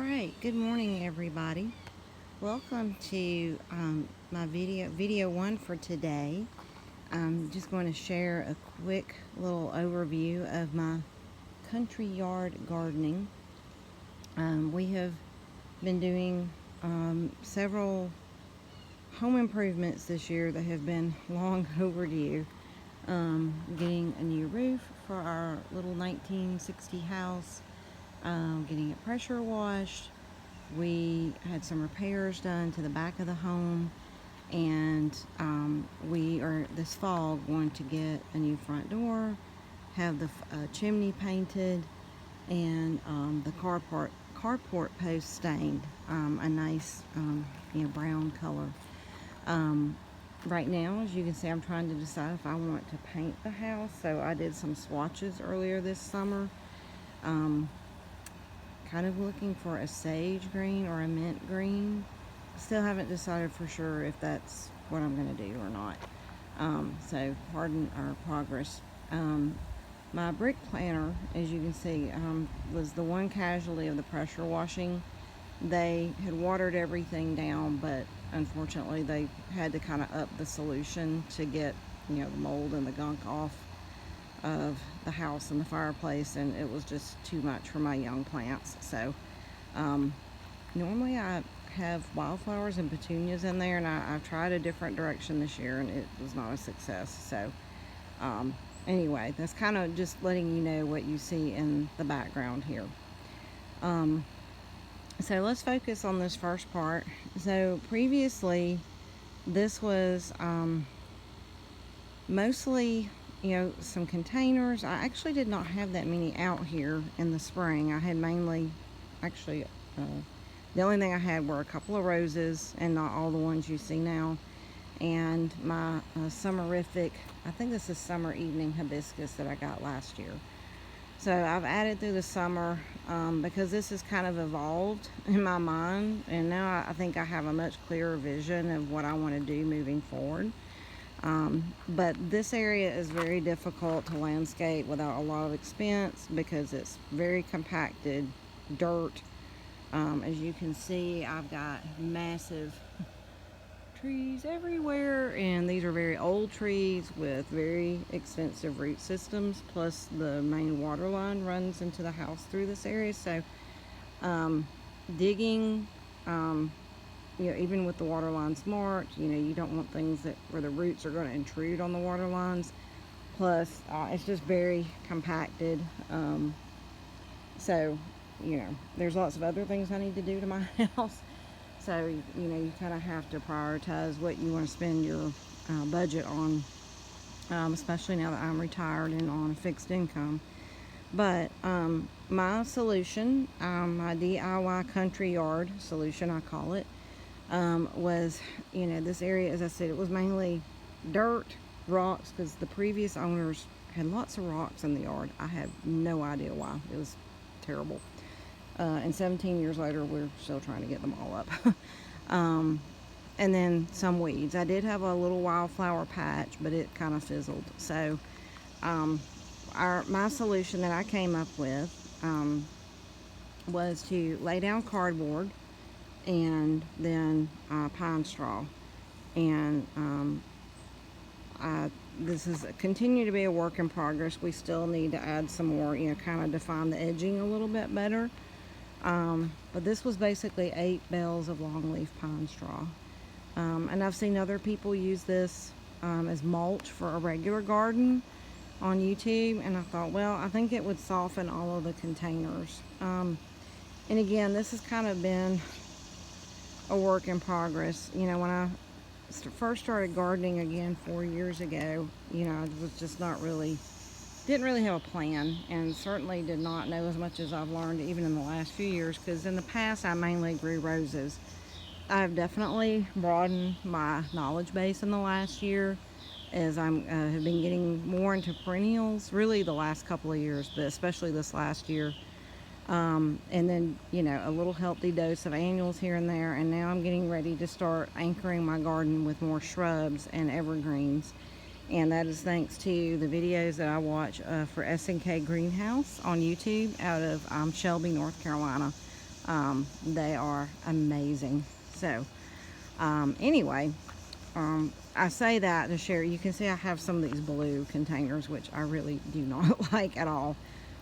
Alright, good morning everybody. Welcome to my video one for today. I'm just going to share a quick little overview of my country yard gardening. We have been doing several home improvements this year that have been long overdue. Getting a new roof for our little 1960 house, getting it pressure washed. We had some repairs done to the back of the home, and we are this fall going to get a new front door, have the chimney painted, and the carport post stained a nice brown color. Right now, as you can see, I'm trying to decide if I want to paint the house, so I did some swatches earlier this summer. Kind of looking for a sage green or a mint green. Still haven't decided for sure if that's what I'm going to do or not. So pardon our progress. My brick planter, as you can see, was the one casualty of the pressure washing. They had watered everything down, but unfortunately they had to kind of up the solution to get the mold and the gunk off of the house and the fireplace, and it was just too much for my young plants. So normally I have wildflowers and petunias in there, and I've tried a different direction this year and it was not a success. So anyway, that's kind of just letting you know what you see in the background here. So let's focus on this first part. So previously this was mostly some containers. I actually did not have that many out here in the spring. I had mainly, actually, the only thing I had were a couple of roses, and not all the ones you see now, and my summerific, I think this is summer evening hibiscus that I got last year. So I've added through the summer because this has kind of evolved in my mind, and now I think I have a much clearer vision of what I want to do moving forward. But this area is very difficult to landscape without a lot of expense because it's very compacted dirt. As you can see, I've got massive trees everywhere, and these are very old trees with very extensive root systems, plus the main water line runs into the house through this area. So digging, even with the water lines marked, you don't want things where the roots are going to intrude on the water lines. Plus, it's just very compacted. So, there's lots of other things I need to do to my house. So, you kind of have to prioritize what you want to spend your budget on, especially now that I'm retired and on a fixed income. But my solution, my DIY country yard solution, I call it, was, this area, as I said, it was mainly dirt, rocks, because the previous owners had lots of rocks in the yard. I have no idea why. It was terrible. And 17 years later, we're still trying to get them all up. And then some weeds. I did have a little wildflower patch, but it kind of fizzled. So my solution that I came up with was to lay down cardboard and then pine straw. And this is continue to be a work in progress. We still need to add some more, kind of define the edging a little bit better. But this was basically 8 bales of longleaf pine straw. And I've seen other people use this as mulch for a regular garden on YouTube, and I thought, well, I think it would soften all of the containers. And again, this has kind of been a work in progress. When I first started gardening again 4 years ago, I was just didn't really have a plan, and certainly did not know as much as I've learned even in the last few years, because in the past I mainly grew roses. I've definitely broadened my knowledge base in the last year as I have been getting more into perennials, really the last couple of years, but especially this last year. And then, a little healthy dose of annuals here and there, and now I'm getting ready to start anchoring my garden with more shrubs and evergreens. And that is thanks to the videos that I watch for S&K Greenhouse on YouTube out of Shelby, North Carolina. They are amazing. So anyway, I say that to share. You can see I have some of these blue containers, which I really do not like at all.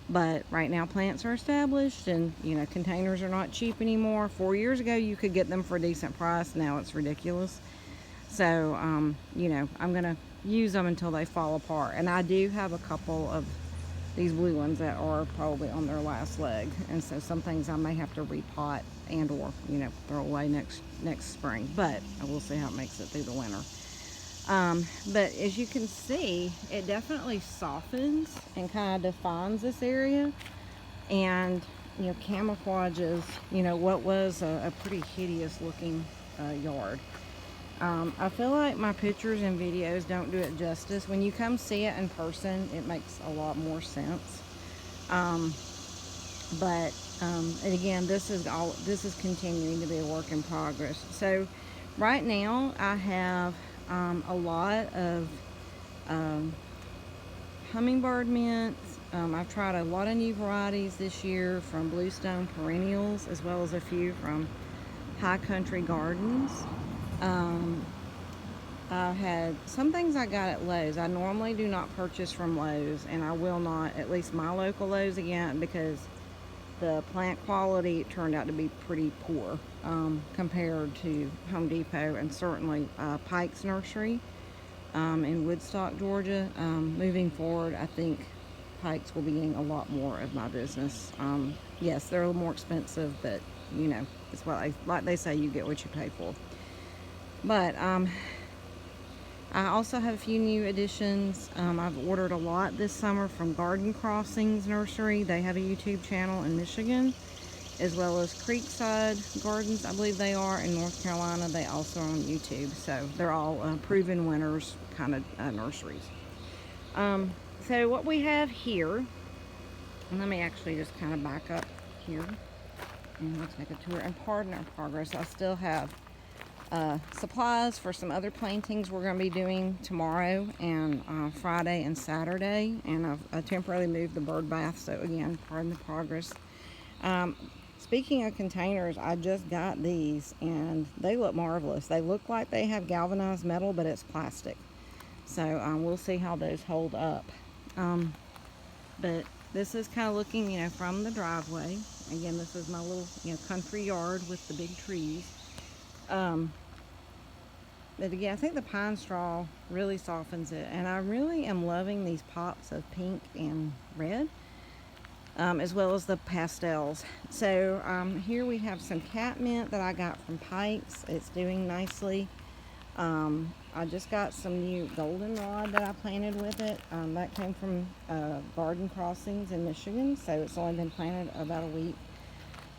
But right now plants are established, and you know, containers are not cheap anymore. 4 years ago you could get them for a decent price. Now it's ridiculous. So you know, I'm gonna use them until they fall apart. And I do have a couple of these blue ones that are probably on their last leg, and so some things I may have to repot and or, you know, throw away next spring, but I will see how it makes it through the winter. But as you can see, it definitely softens and kind of defines this area, and you know, camouflages, you know, what was a pretty hideous looking yard. I feel like my pictures and videos don't do it justice. When you come see it in person, it makes a lot more sense. And again, this is continuing to be a work in progress. So right now I have a lot of hummingbird mints. I've tried a lot of new varieties this year from Bluestone Perennials, as well as a few from High Country Gardens. I've had some things I got at Lowe's. I normally do not purchase from Lowe's, and I will not, at least my local Lowe's again, because the plant quality turned out to be pretty poor compared to Home Depot, and certainly Pike's Nursery in Woodstock, Georgia. Moving forward, I think Pike's will be getting a lot more of my business. Yes, they're a little more expensive, but you know, it's what like they say, you get what you pay for. But I also have a few new additions. I've ordered a lot this summer from Garden Crossings Nursery. They have a YouTube channel in Michigan, as well as Creekside Gardens, I believe they are, in North Carolina. They also are on YouTube. So they're all proven winners kind of nurseries. So what we have here, and let me actually just kind of back up here and we'll take a tour. And pardon our progress, I still have supplies for some other plantings we're going to be doing tomorrow and Friday and Saturday, and I've temporarily moved the bird bath, so again, pardon the progress. Speaking of containers, I just got these and they look marvelous. They look like they have galvanized metal, but it's plastic, so we'll see how those hold up. But this is kind of looking, you know, from the driveway. Again, this is my little, you know, country yard with the big trees. But again, I think the pine straw really softens it, and I really am loving these pops of pink and red, as well as the pastels. So here we have some catmint that I got from Pike's. It's doing nicely. I just got some new goldenrod that I planted with it. That came from Garden Crossings in Michigan, so it's only been planted about a week.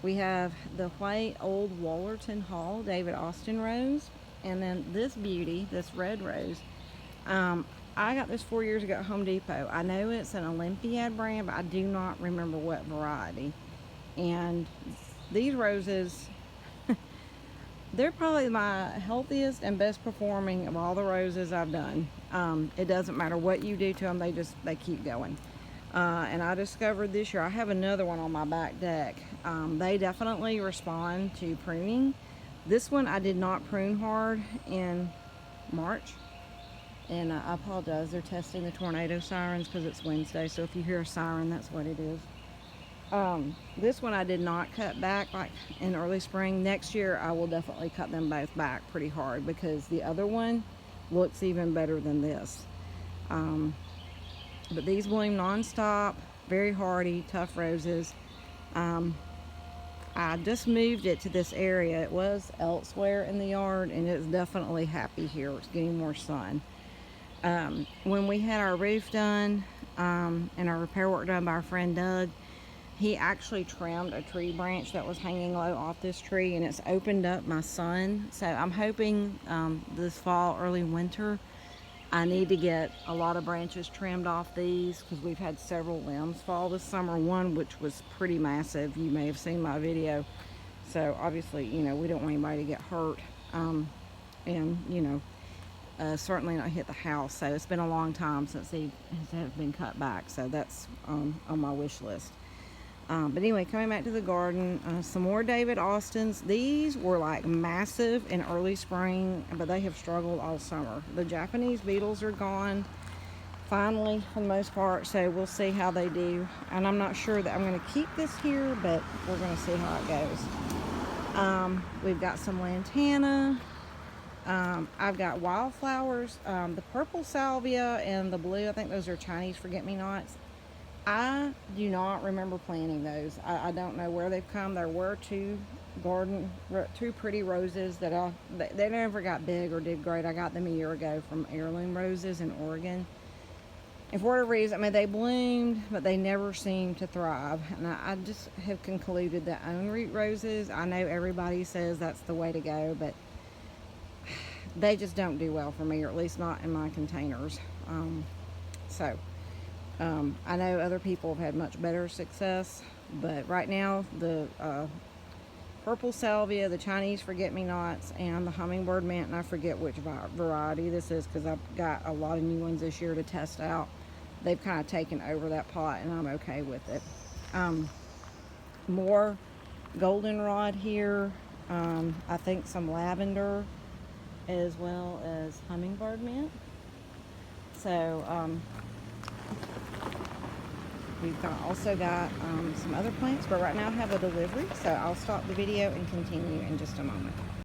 We have the white old Wallerton Hall David Austin rose, and then this beauty, this red rose. I got this 4 years ago at Home Depot. I know it's an Olympiad brand, but I do not remember what variety. And these roses, they're probably my healthiest and best performing of all the roses I've done. It doesn't matter what you do to them, they keep going. And I discovered this year, I have another one on my back deck. They definitely respond to pruning. This one I did not prune hard in March, and I apologize, they're testing the tornado sirens because it's Wednesday, so if you hear a siren, that's what it is. This one I did not cut back like in early spring. Next year I will definitely cut them both back pretty hard, because the other one looks even better than this. But these bloom non-stop, very hardy, tough roses. I just moved it to this area. It was elsewhere in the yard, and it's definitely happy here. It's getting more sun. When we had our roof done and our repair work done by our friend Doug, he actually trimmed a tree branch that was hanging low off this tree, and it's opened up my sun. So I'm hoping this fall, early winter, I need to get a lot of branches trimmed off these, because we've had several limbs fall this summer. One which was pretty massive. You may have seen my video. So obviously, you know, we don't want anybody to get hurt, and you know, certainly not hit the house. So it's been a long time since they have been cut back. So that's on my wish list. But anyway, coming back to the garden, some more David Austins. These were like massive in early spring, but they have struggled all summer. The Japanese beetles are gone finally for the most part, so we'll see how they do. And I'm not sure that I'm going to keep this here, but we're going to see how it goes. We've got some lantana. I've got wildflowers, the purple salvia and the blue. I think those are Chinese forget-me-nots. I do not remember planting those. I don't know where they've come. There were two pretty roses that they never got big or did great. I got them a year ago from Heirloom Roses in Oregon. And for whatever reason, I mean, they bloomed, but they never seemed to thrive. And I just have concluded that own-root roses, I know everybody says that's the way to go, but they just don't do well for me, or at least not in my containers. I know other people have had much better success, but right now the purple salvia, the Chinese forget-me-nots, and the hummingbird mint, and I forget which variety this is because I've got a lot of new ones this year to test out. They've kind of taken over that pot, and I'm okay with it. More goldenrod here. I think some lavender, as well as hummingbird mint. So we've also got some other plants, but right now I have a delivery, so I'll stop the video and continue in just a moment.